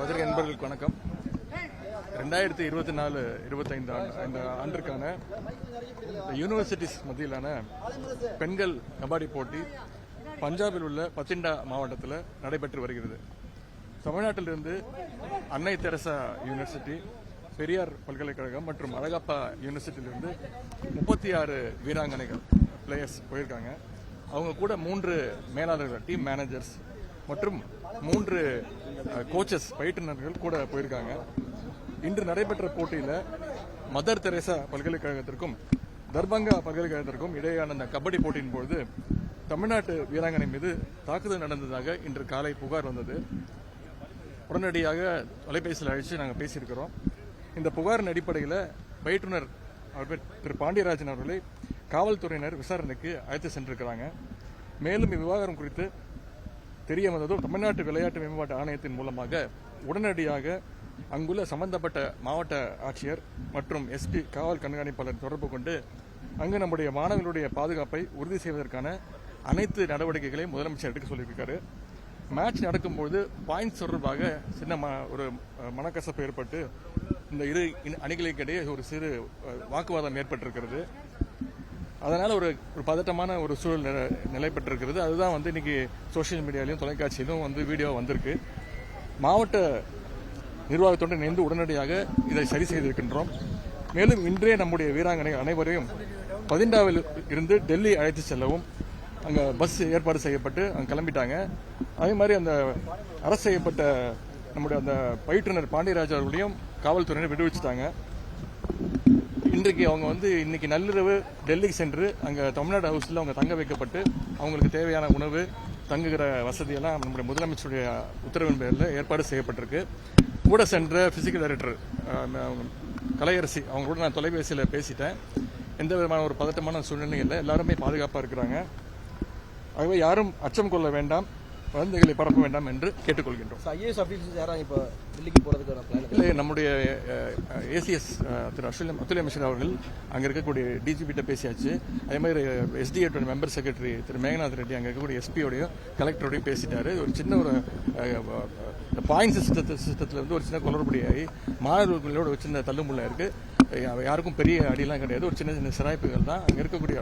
பத்திரிகை நண்பர்களுக்கு வணக்கம். 2024-25 இந்த ஆண்டிற்கான யூனிவர்சிட்டிஸ் மத்தியிலான பெண்கள் கபாடி போட்டி பஞ்சாபில் உள்ள பத்திண்டா மாவட்டத்தில் நடைபெற்று வருகிறது. தமிழ்நாட்டிலிருந்து அன்னை தெரசா யூனிவர்சிட்டி, பெரியார் பல்கலைக்கழகம் மற்றும் அழகப்பா யூனிவர்சிட்டியிலிருந்து 36 வீராங்கனைகள் பிளேயர்ஸ் போயிருக்காங்க. அவங்க கூட 3 மேலாளர்கள், டீம் மேனேஜர்ஸ் மற்றும் 3 கோச்சஸ், பயிற்றுநர்கள் கூட போயிருக்காங்க. இன்று நடைபெற்ற போட்டியில் மதர் தெரேசா பல்கலைக்கழகத்திற்கும் தர்பங்கா பல்கலைக்கழகத்திற்கும் இடையேயான அந்த கபடி போட்டியின் பொழுது தமிழ்நாட்டு வீராங்கனை மீது தாக்குதல் நடந்ததாக இன்று காலை புகார் வந்தது. உடனடியாக தொலைபேசியில் அழைச்சு நாங்கள் பேசியிருக்கிறோம். இந்த புகாரின் அடிப்படையில் பயிற்றுனர் திரு பாண்டியராஜன் அவர்களை காவல்துறையினர் விசாரணைக்கு அழைத்து சென்றிருக்கிறாங்க. மேலும் இவ்விவகாரம் குறித்து தெரிய வந்ததும் தமிழ்நாட்டு விளையாட்டு மேம்பாட்டு ஆணையத்தின் மூலமாக உடனடியாக அங்குள்ள சம்பந்தப்பட்ட மாவட்ட ஆட்சியர் மற்றும் எஸ்பி காவல் கண்காணிப்பாளர் தொடர்பு கொண்டு அங்கு நம்முடைய மாணவர்களுடைய பாதுகாப்பை உறுதி செய்வதற்கான அனைத்து நடவடிக்கைகளையும் முதலமைச்சர் எடுக்க சொல்லியிருக்காரு. மேட்ச் நடக்கும்போது பாயிண்ட்ஸ் தொடர்பாக சின்ன ஒரு மனக்கசப்பு ஏற்பட்டு இந்த இரு அணிகளுக்கிடையே ஒரு சிறு வாக்குவாதம் ஏற்பட்டிருக்கிறது. அதனால ஒரு பதட்டமான ஒரு சூழல் நிலை பெற்றிருக்கிறது. அதுதான் இன்னைக்கு சோசியல் மீடியாலையும் தொலைக்காட்சியிலும் வீடியோ வந்திருக்கு. மாவட்ட நிர்வாகத்தோடு இணைந்து உடனடியாக இதை சரி செய்திருக்கின்றோம். மேலும் இன்றே நம்முடைய வீராங்கனை அனைவரையும் பதிண்டாவில் இருந்து டெல்லி அழைத்து செல்லவும் அங்கே பஸ் ஏற்பாடு செய்யப்பட்டு அங்கே கிளம்பிட்டாங்க. அதே மாதிரி அந்த அரசு செய்யப்பட்ட நம்முடைய அந்த பயிற்றுனர் பாண்டியராஜ் அவர்களையும் காவல்துறையினர் விடுவிச்சுட்டாங்க. இன்றைக்கு அவங்க இன்னைக்கு நள்ளிரவு டெல்லிக்கு சென்று அங்கே தமிழ்நாடு ஹவுஸில் அவங்க தங்க வைக்கப்பட்டு அவங்களுக்கு தேவையான உணவு, தங்குகிற வசதியெல்லாம் நம்முடைய முதலமைச்சருடைய உத்தரவின் பேரில் ஏற்பாடு செய்யப்பட்டிருக்கு. கூட சென்ற பிசிக்கல் டைரக்டர் கலையரசி அவங்களோட நான் தொலைபேசியில் பேசிட்டேன். எந்த விதமான ஒரு பதட்டமான சூழ்நிலையும் இல்லை, எல்லாருமே பாதுகாப்பாக இருக்கிறாங்க. ஆகவே யாரும் அச்சம் கொள்ள வேண்டாம், வதந்திகளை பரப்ப வேண்டாம் என்று கேட்டுக்கொள்கின்றோம். இல்லை, நம்முடைய ஏசிஎஸ் திரு அத்துல்ய மிஸ்ரா அவர்கள் அங்கே இருக்கக்கூடிய டிஜிபிட்ட பேசியாச்சு. அதே மாதிரி எஸ்டிஏ மெம்பர் செக்ரட்டரி திரு மேகநாத் ரெட்டி அங்கே இருக்கக்கூடிய எஸ்பியோடையும் கலெக்டரோடையும் பேசிட்டாரு. ஒரு சின்ன ஒரு பாயிண்ட் சிஸ்டத்தில் ஒரு சின்ன குளறுபடியாகி மாணவர்களோட ஒரு சின்ன தள்ளுமுள்ள இருக்கு. யாருக்கும் பெரிய அடியெல்லாம் கிடையாது, ஒரு சின்ன சின்ன சிராய்ப்புகள் தான். அங்கே இருக்கக்கூடிய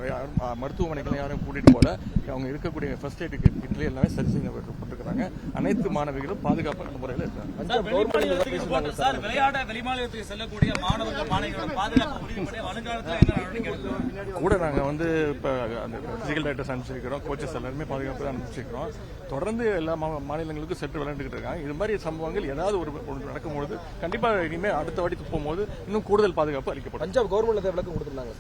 மருத்துவமனைகள் யாரும் கூட்டிட்டு போல, அவங்க இருக்கக்கூடிய ஃபர்ஸ்ட் எய்டு கிட்ல எல்லாமே சரி செய்யப்பட்டிருக்கிறாங்க. அனைத்து மாணவிகளும் பாதுகாப்பான முறையில் இருக்காங்க. கூட நாங்கள் இப்போ அந்த பிசிக்கல் டைரக்டர்ஸ் அனுப்பிச்சிருக்கிறோம், கோச்சஸ் எல்லாருமே பாதுகாப்பு அனுப்பிச்சிருக்கிறோம். தொடர்ந்து எல்லா மாநிலங்களுக்கும் சென்று விளையாண்டுகிட்டு இருக்காங்க. இது மாதிரி சம்பவங்கள் ஏதாவது ஒரு நடக்கும்போது கண்டிப்பாக இனிமேல் அடுத்த வாட்டி போகும்போது இன்னும் கூடுதல் பாதுகாப்பு அளிக்கப்படும். பஞ்சாப் கவர்மெண்ட் விளக்கம் கொடுத்துருந்தாங்க.